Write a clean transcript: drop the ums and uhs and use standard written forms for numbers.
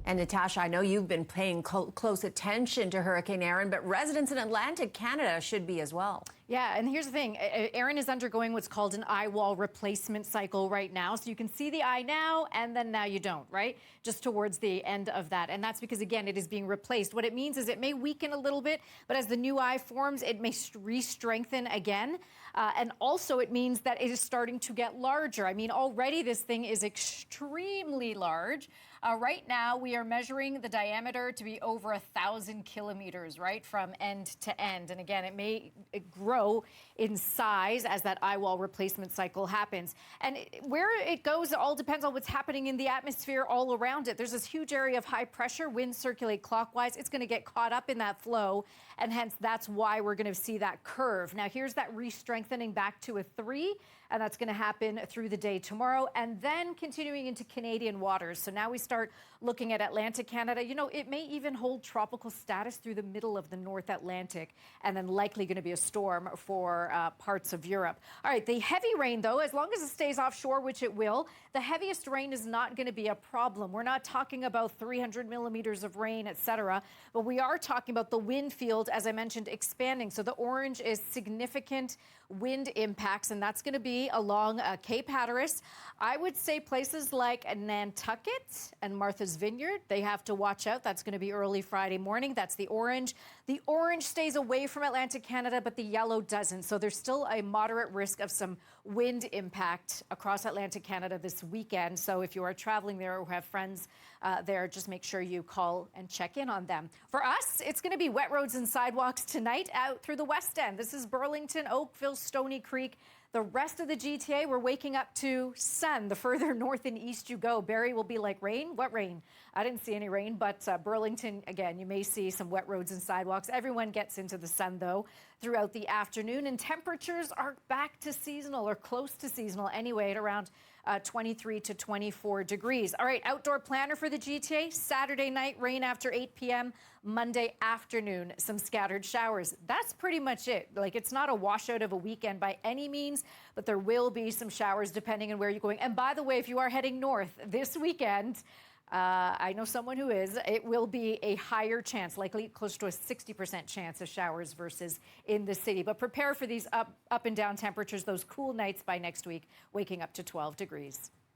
And Natasha, I know you've been paying close attention to Hurricane Erin, but residents in Atlantic Canada should be as well. Yeah, and here's the thing. Erin is undergoing what's called an eye wall replacement cycle right now. So you can see the eye now, and then now you don't, right? Just towards the end of that. And that's because, again, it is being replaced. What it means is it may weaken a little bit, but as the new eye forms, it may re-strengthen again. And also it means that it is starting to get larger. I mean, already this thing is extremely large. Right now, we are measuring the diameter to be over 1,000 kilometers, right, from end to end. And again, it may grow in size as that eye wall replacement cycle happens. And where it goes, it all depends on what's happening in the atmosphere all around it. There's this huge area of high pressure. Winds circulate clockwise. It's going to get caught up in that flow, and hence that's why we're going to see that curve. Now, here's that re-strengthening back to a 3, and that's going to happen through the day tomorrow, and then continuing into Canadian waters. So now we start looking at Atlantic Canada. You know, it may even hold tropical status through the middle of the North Atlantic, and then likely going to be a storm for parts of Europe. All right, the heavy rain, though, as long as it stays offshore, which it will, the heaviest rain is not going to be a problem. We're not talking about 300 millimeters of rain, etc., but we are talking about the wind field, as I mentioned, expanding. So the orange is significant wind impacts, and that's going to be along Cape Hatteras. I would say places like Nantucket and Martha's Vineyard, they have to watch out. That's going to be early Friday morning. That's the orange. The orange stays away from Atlantic Canada, but the yellow doesn't. So there's still a moderate risk of some wind impact across Atlantic Canada this weekend. So if you are traveling there or have friends there, just make sure you call and check in on them. For us, it's going to be wet roads and sidewalks tonight out through the West End. This is Burlington, Oakville, Stony Creek. The rest of the GTA, we're waking up to sun. The further north and east you go, Barrie will be like rain. What rain? I didn't see any rain, but Burlington, again, you may see some wet roads and sidewalks. Everyone gets into the sun, though, throughout the afternoon. And temperatures are back to seasonal or close to seasonal anyway at around 23 to 24 degrees. All right, outdoor planner for the GTA. Saturday night, rain after 8 p.m. Monday afternoon, some scattered showers. That's pretty much it. Like, it's not a washout of a weekend by any means, but there will be some showers depending on where you're going. And by the way, if you are heading north this weekend, I know someone who is, it will be a higher chance, likely close to a 60% chance of showers versus in the city. But prepare for these up and down temperatures, those cool nights by next week, waking up to 12 degrees.